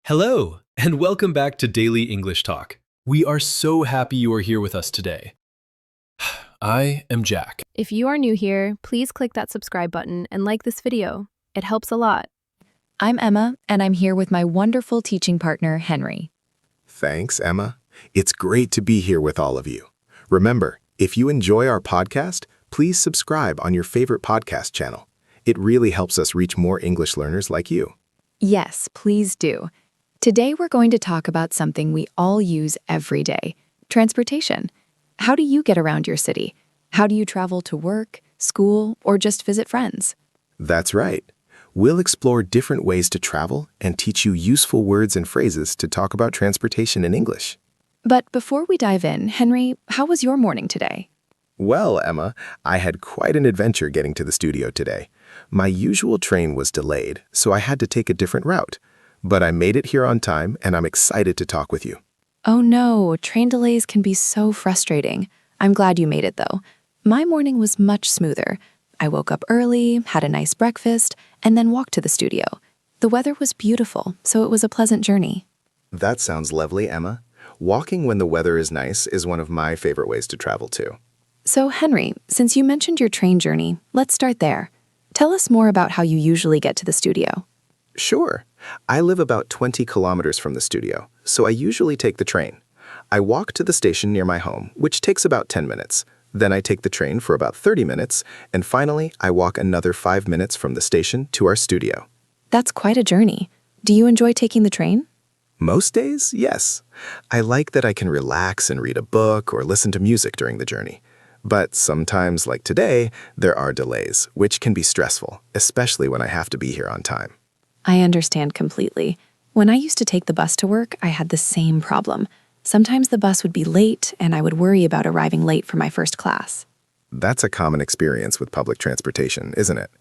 Hello, and welcome back to Daily English Talk. We are so happy you are here with us today. I am Jack. If you are new here, please click that subscribe button and like this video. It helps a lot. I'm Emma, and I'm here with my wonderful teaching partner, Henry. Thanks, Emma. It's great to be here with all of you. Remember, if you enjoy our podcast, please subscribe on your favorite podcast channel. It really helps us reach more English learners like you. Yes, please do. Today we're going to talk about something we all use every day, transportation. How do you get around your city? How do you travel to work, school, or just visit friends? That's right. We'll explore different ways to travel and teach you useful words and phrases to talk about transportation in English. But before we dive in, Henry, how was your morning today? Well, Emma, I had quite an adventure getting to the studio today. My usual train was delayed, so I had to take a different route. But I made it here on time, and I'm excited to talk with you. Oh no, train delays can be so frustrating. I'm glad you made it though. My morning was much smoother. I woke up early, had a nice breakfast, and then walked to the studio. The weather was beautiful, so it was a pleasant journey. That sounds lovely, Emma. Walking when the weather is nice is one of my favorite ways to travel too. So Henry, since you mentioned your train journey, let's start there. Tell us more about how you usually get to the studio. Sure. I live about 20 kilometers from the studio, so I usually take the train. I walk to the station near my home, which takes about 10 minutes. Then I take the train for about 30 minutes, and finally, I walk another 5 minutes from the station to our studio. That's quite a journey. Do you enjoy taking the train? Most days, yes. I like that I can relax and read a book or listen to music during the journey. But sometimes, like today, there are delays, which can be stressful, especially when I have to be here on time. I understand completely. When I used to take the bus to work, I had the same problem. Sometimes the bus would be late, and I would worry about arriving late for my first class. That's a common experience with public transportation, isn't it?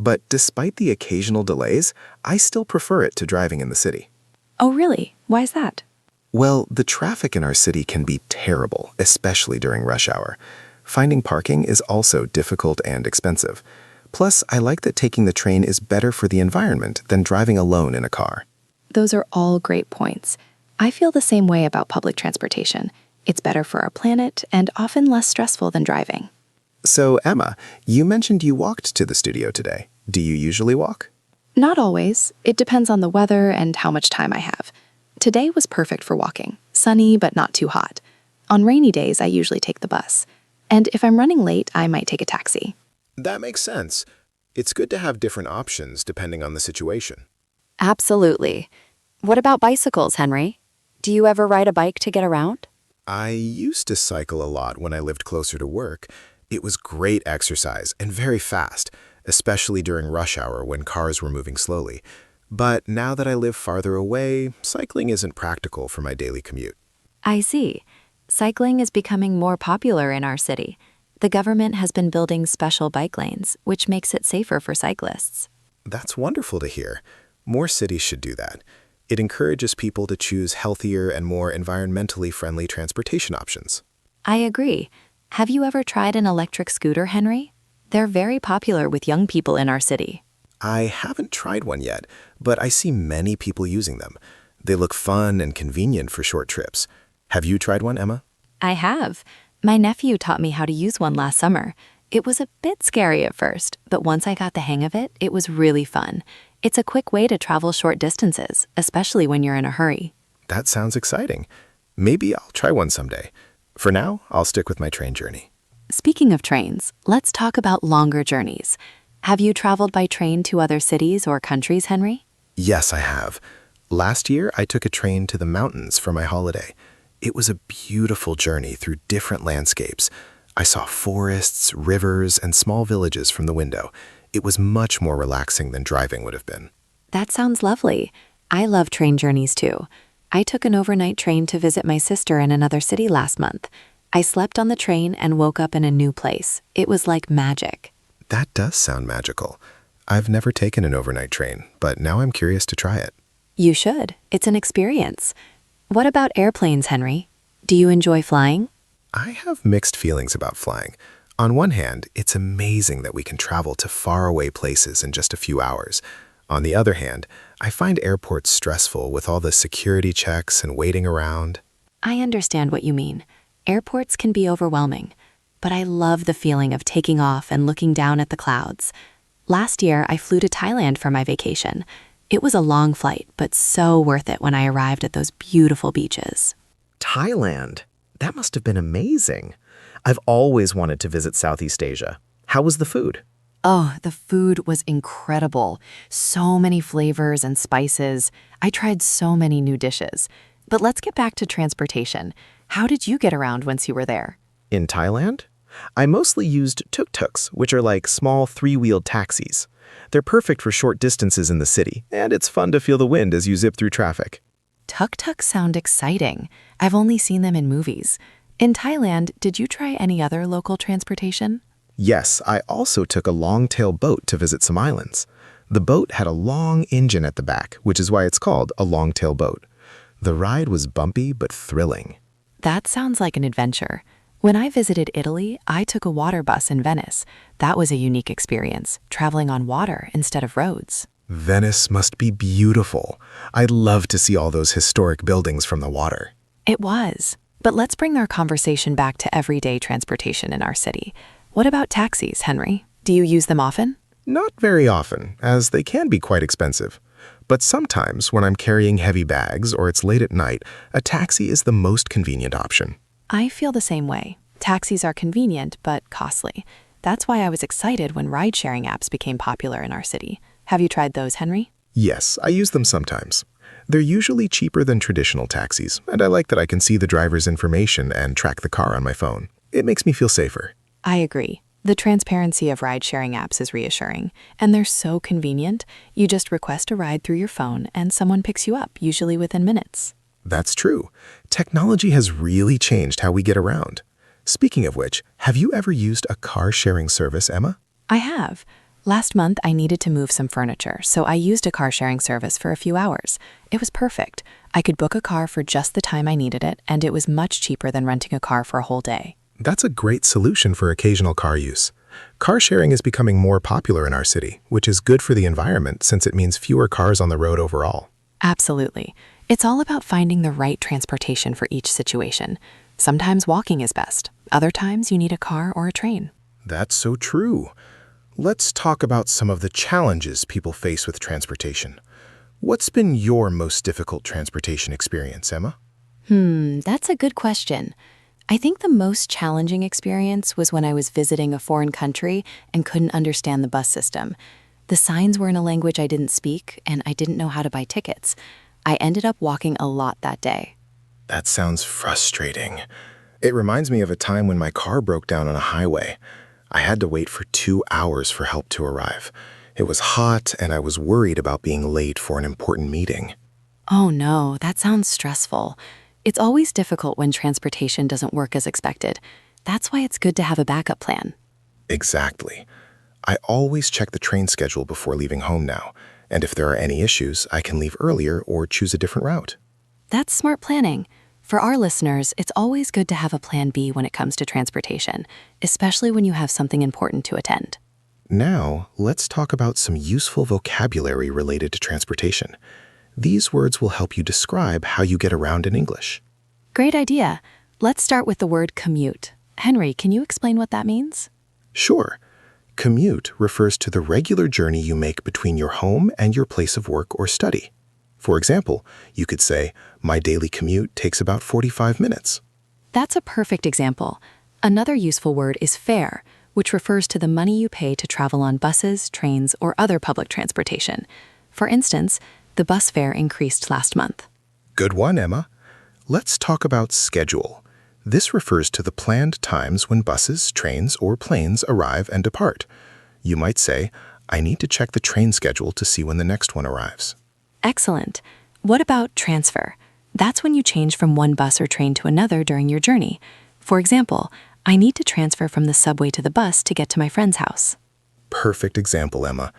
But despite the occasional delays, I still prefer it to driving in the city. Oh really? Why is that? Well, the traffic in our city can be terrible, especially during rush hour. Finding parking is also difficult and expensive. Plus, I like that taking the train is better for the environment than driving alone in a car. Those are all great points. I feel the same way about public transportation. It's better for our planet and often less stressful than driving. So, Emma, you mentioned you walked to the studio today. Do you usually walk? Not always. It depends on the weather and how much time I have. Today was perfect for walking, sunny but not too hot. On rainy days, I usually take the bus. And if I'm running late, I might take a taxi. That makes sense. It's good to have different options depending on the situation. Absolutely. What about bicycles, Henry? Do you ever ride a bike to get around? I used to cycle a lot when I lived closer to work. It was great exercise and very fast, especially during rush hour when cars were moving slowly. But now that I live farther away, cycling isn't practical for my daily commute. I see. Cycling is becoming more popular in our city. The government has been building special bike lanes, which makes it safer for cyclists. That's wonderful to hear. More cities should do that. It encourages people to choose healthier and more environmentally friendly transportation options. I agree. Have you ever tried an electric scooter, Henry? They're very popular with young people in our city. I haven't tried one yet, but I see many people using them. They look fun and convenient for short trips. Have you tried one, Emma? I have. My nephew taught me how to use one last summer. It was a bit scary at first, but once I got the hang of it, it was really fun. It's a quick way to travel short distances, especially when you're in a hurry. That sounds exciting. Maybe I'll try one someday. For now, I'll stick with my train journey. Speaking of trains, let's talk about longer journeys. Have you traveled by train to other cities or countries, Henry? Yes, I have. Last year, I took a train to the mountains for my holiday. It was a beautiful journey through different landscapes. I saw forests, rivers, and small villages from the window. It was much more relaxing than driving would have been. That sounds lovely. I love train journeys too. I took an overnight train to visit my sister in another city last month. I slept on the train and woke up in a new place. It was like magic. That does sound magical. I've never taken an overnight train, but now I'm curious to try it. You should. It's an experience. What about airplanes, Henry? Do you enjoy flying? I have mixed feelings about flying. On one hand, it's amazing that we can travel to faraway places in just a few hours. On the other hand, I find airports stressful with all the security checks and waiting around. I understand what you mean. Airports can be overwhelming, but I love the feeling of taking off and looking down at the clouds. Last year, I flew to Thailand for my vacation. It was a long flight, but so worth it when I arrived at those beautiful beaches. Thailand. That must have been amazing. I've always wanted to visit Southeast Asia. How was the food? Oh, the food was incredible. So many flavors and spices. I tried so many new dishes. But let's get back to transportation. How did you get around once you were there? In Thailand? I mostly used tuk-tuks, which are like small three-wheeled taxis. They're perfect for short distances in the city, and it's fun to feel the wind as you zip through traffic. Tuk-tuks sound exciting. I've only seen them in movies. In Thailand, did you try any other local transportation? Yes, I also took a long-tail boat to visit some islands. The boat had a long engine at the back, which is why it's called a long-tail boat. The ride was bumpy but thrilling. That sounds like an adventure. When I visited Italy, I took a water bus in Venice. That was a unique experience, traveling on water instead of roads. Venice must be beautiful. I'd love to see all those historic buildings from the water. It was. But let's bring our conversation back to everyday transportation in our city. What about taxis, Henry? Do you use them often? Not very often, as they can be quite expensive. But sometimes, when I'm carrying heavy bags or it's late at night, a taxi is the most convenient option. I feel the same way. Taxis are convenient, but costly. That's why I was excited when ride-sharing apps became popular in our city. Have you tried those, Henry? Yes, I use them sometimes. They're usually cheaper than traditional taxis, and I like that I can see the driver's information and track the car on my phone. It makes me feel safer. I agree. The transparency of ride-sharing apps is reassuring, and they're so convenient. You just request a ride through your phone, and someone picks you up, usually within minutes. That's true. Technology has really changed how we get around. Speaking of which, have you ever used a car-sharing service, Emma? I have. Last month, I needed to move some furniture, so I used a car-sharing service for a few hours. It was perfect. I could book a car for just the time I needed it, and it was much cheaper than renting a car for a whole day. That's a great solution for occasional car use. Car sharing is becoming more popular in our city, which is good for the environment since it means fewer cars on the road overall. Absolutely. It's all about finding the right transportation for each situation. Sometimes walking is best. Other times you need a car or a train. That's so true. Let's talk about some of the challenges people face with transportation. What's been your most difficult transportation experience, Emma? That's a good question. I think the most challenging experience was when I was visiting a foreign country and couldn't understand the bus system. The signs were in a language I didn't speak, and I didn't know how to buy tickets. I ended up walking a lot that day. That sounds frustrating. It reminds me of a time when my car broke down on a highway. I had to wait for 2 hours for help to arrive. It was hot, and I was worried about being late for an important meeting. Oh no, that sounds stressful. It's always difficult when transportation doesn't work as expected. That's why it's good to have a backup plan. Exactly. I always check the train schedule before leaving home now, and if there are any issues, I can leave earlier or choose a different route. That's smart planning. For our listeners, it's always good to have a plan B when it comes to transportation, especially when you have something important to attend. Now, let's talk about some useful vocabulary related to transportation. These words will help you describe how you get around in English. Great idea. Let's start with the word commute. Henry, can you explain what that means? Sure. Commute refers to the regular journey you make between your home and your place of work or study. For example, you could say, my daily commute takes about 45 minutes. That's a perfect example. Another useful word is fare, which refers to the money you pay to travel on buses, trains, or other public transportation. For instance, the bus fare increased last month. Good one, Emma. Let's talk about schedule. This refers to the planned times when buses, trains, or planes arrive and depart. You might say, I need to check the train schedule to see when the next one arrives. Excellent. What about transfer? That's when you change from one bus or train to another during your journey. For example, I need to transfer from the subway to the bus to get to my friend's house. Perfect example, Emma.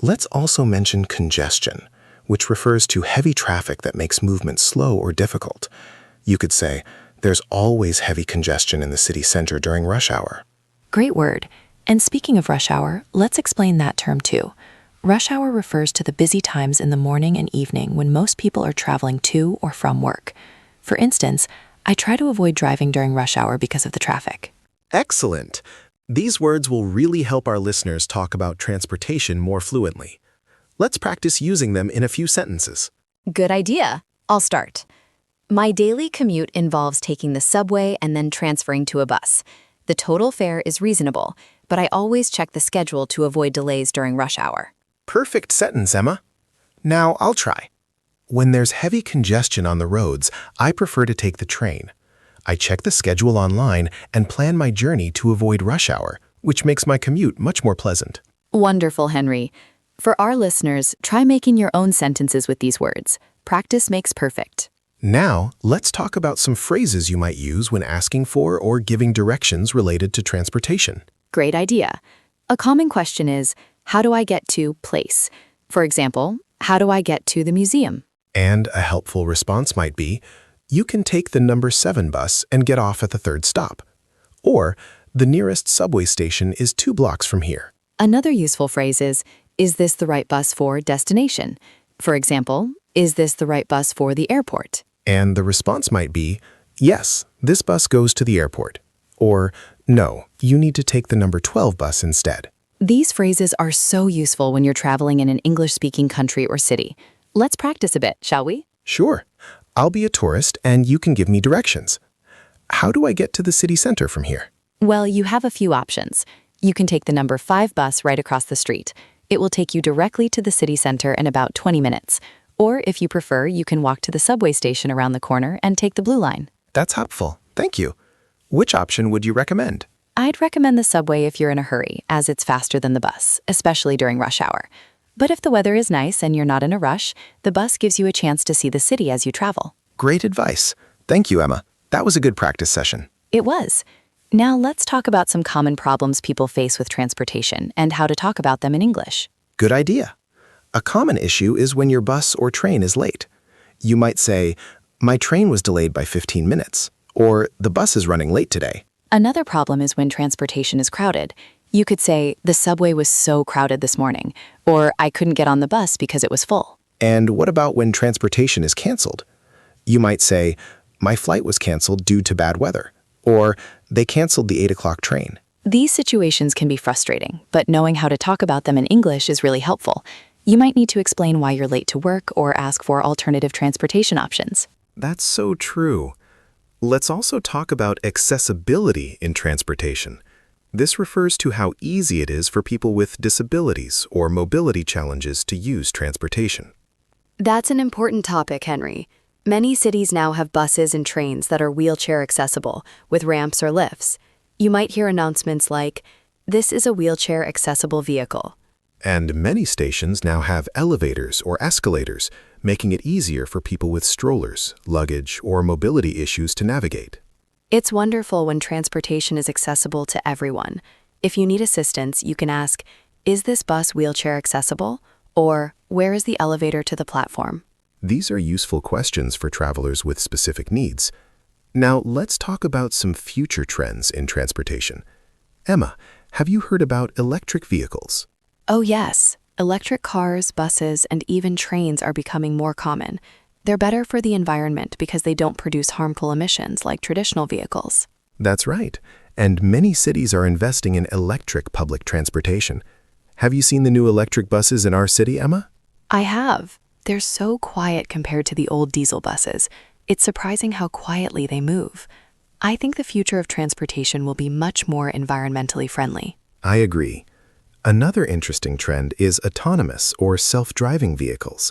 Let's also mention congestion, which refers to heavy traffic that makes movement slow or difficult. You could say, there's always heavy congestion in the city center during rush hour. Great word. And speaking of rush hour, let's explain that term too. Rush hour refers to the busy times in the morning and evening when most people are traveling to or from work. For instance, I try to avoid driving during rush hour because of the traffic. Excellent! These words will really help our listeners talk about transportation more fluently. Let's practice using them in a few sentences. Good idea. I'll start. My daily commute involves taking the subway and then transferring to a bus. The total fare is reasonable, but I always check the schedule to avoid delays during rush hour. Perfect sentence, Emma. Now I'll try. When there's heavy congestion on the roads, I prefer to take the train. I check the schedule online and plan my journey to avoid rush hour, which makes my commute much more pleasant. Wonderful, Henry. For our listeners, try making your own sentences with these words. Practice makes perfect. Now, let's talk about some phrases you might use when asking for or giving directions related to transportation. Great idea. A common question is, how do I get to place? For example, how do I get to the museum? And a helpful response might be, you can take the number 7 bus and get off at the 3rd stop. Or, the nearest subway station is 2 blocks from here. Another useful phrase is this the right bus for destination? For example, is this the right bus for the airport? And the response might be, yes, this bus goes to the airport. Or, no, you need to take the number 12 bus instead. These phrases are so useful when you're traveling in an English-speaking country or city. Let's practice a bit, shall we? Sure. I'll be a tourist and you can give me directions. How do I get to the city center from here? Well, you have a few options. You can take the number 5 bus right across the street. It will take you directly to the city center in about 20 minutes. Or if you prefer, you can walk to the subway station around the corner and take the blue line. That's helpful. Thank you. Which option would you recommend? I'd recommend the subway if you're in a hurry, as it's faster than the bus, especially during rush hour. But if the weather is nice and you're not in a rush, the bus gives you a chance to see the city as you travel. Great advice. Thank you, Emma. That was a good practice session. It was. Now let's talk about some common problems people face with transportation and how to talk about them in English. Good idea. A common issue is when your bus or train is late. You might say, my train was delayed by 15 minutes, or the bus is running late today. Another problem is when transportation is crowded. You could say, the subway was so crowded this morning, or I couldn't get on the bus because it was full. And what about when transportation is canceled? You might say, my flight was canceled due to bad weather, or they canceled the 8 o'clock train. These situations can be frustrating, but knowing how to talk about them in English is really helpful. You might need to explain why you're late to work or ask for alternative transportation options. That's so true. Let's also talk about accessibility in transportation. This refers to how easy it is for people with disabilities or mobility challenges to use transportation. That's an important topic, Henry. Many cities now have buses and trains that are wheelchair accessible, with ramps or lifts. You might hear announcements like, this is a wheelchair accessible vehicle. And many stations now have elevators or escalators, making it easier for people with strollers, luggage, or mobility issues to navigate. It's wonderful when transportation is accessible to everyone. If you need assistance, you can ask, is this bus wheelchair accessible? Or, where is the elevator to the platform? These are useful questions for travelers with specific needs. Now, let's talk about some future trends in transportation. Emma, have you heard about electric vehicles? Oh yes, electric cars, buses, and even trains are becoming more common. They're better for the environment because they don't produce harmful emissions like traditional vehicles. That's right, and many cities are investing in electric public transportation. Have you seen the new electric buses in our city, Emma? I have. They're so quiet compared to the old diesel buses. It's surprising how quietly they move. I think the future of transportation will be much more environmentally friendly. I agree. Another interesting trend is autonomous or self-driving vehicles.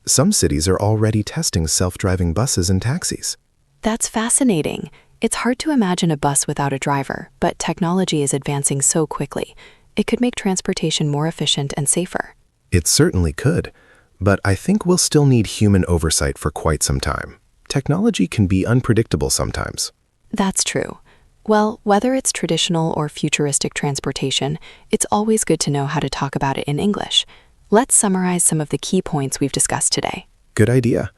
Some cities are already testing self-driving buses and taxis. That's fascinating. It's hard to imagine a bus without a driver, but technology is advancing so quickly. It could make transportation more efficient and safer. It certainly could, but I think we'll still need human oversight for quite some time. Technology can be unpredictable sometimes. That's true. Well, whether it's traditional or futuristic transportation, it's always good to know how to talk about it in English. Let's summarize some of the key points we've discussed today. Good idea.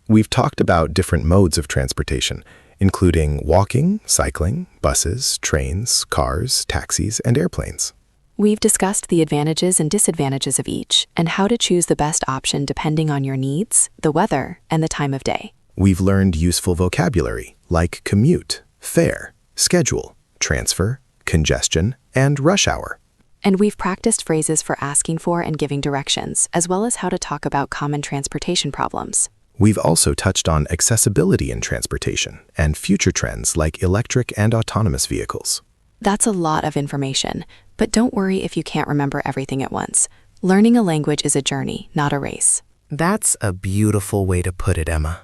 We've talked about different modes of transportation, including walking, cycling, buses, trains, cars, taxis, and airplanes. We've discussed the advantages and disadvantages of each and how to choose the best option depending on your needs, the weather, and the time of day. We've learned useful vocabulary like commute, fare, schedule, transfer, congestion, and rush hour. And we've practiced phrases for asking for and giving directions, as well as how to talk about common transportation problems. We've also touched on accessibility in transportation and future trends like electric and autonomous vehicles. That's a lot of information, but don't worry if you can't remember everything at once. Learning a language is a journey, not a race. That's a beautiful way to put it, Emma.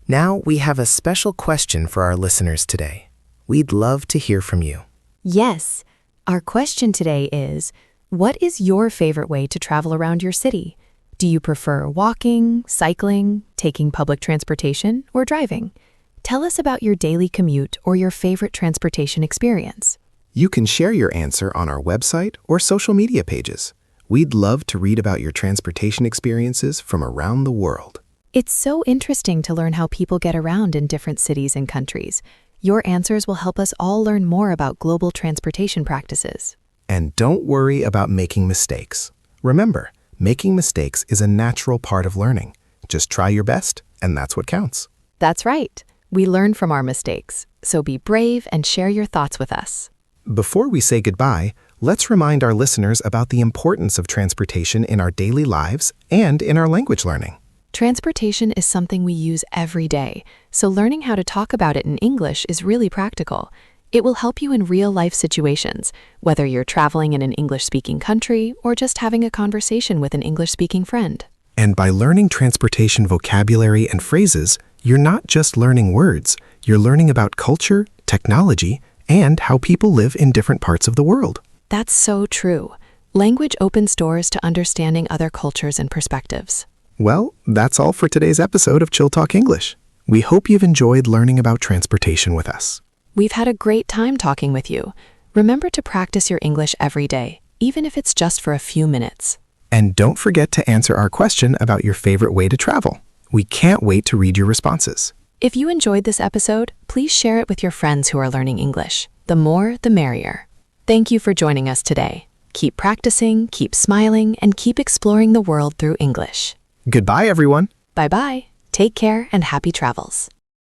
Now we have a special question for our listeners today. We'd love to hear from you. Yes. Our question today is, what is your favorite way to travel around your city? Do you prefer walking, cycling, taking public transportation, or driving? Tell us about your daily commute or your favorite transportation experience. You can share your answer on our website or social media pages. We'd love to read about your transportation experiences from around the world. It's so interesting to learn how people get around in different cities and countries. Your answers will help us all learn more about global transportation practices. And don't worry about making mistakes. Remember, making mistakes is a natural part of learning. Just try your best, and that's what counts. That's right. We learn from our mistakes, so be brave and share your thoughts with us. Before we say goodbye, let's remind our listeners about the importance of transportation in our daily lives and in our language learning. Transportation is something we use every day, so learning how to talk about it in English is really practical. It will help you in real-life situations, whether you're traveling in an English-speaking country or just having a conversation with an English-speaking friend. And by learning transportation vocabulary and phrases, you're not just learning words, you're learning about culture, technology, and how people live in different parts of the world. That's so true. Language opens doors to understanding other cultures and perspectives. Well, that's all for today's episode of Chill Talk English. We hope you've enjoyed learning about transportation with us. We've had a great time talking with you. Remember to practice your English every day, even if it's just for a few minutes. And don't forget to answer our question about your favorite way to travel. We can't wait to read your responses. If you enjoyed this episode, please share it with your friends who are learning English. The more, the merrier. Thank you for joining us today. Keep practicing, keep smiling, and keep exploring the world through English. Goodbye, everyone. Bye-bye. Take care and happy travels.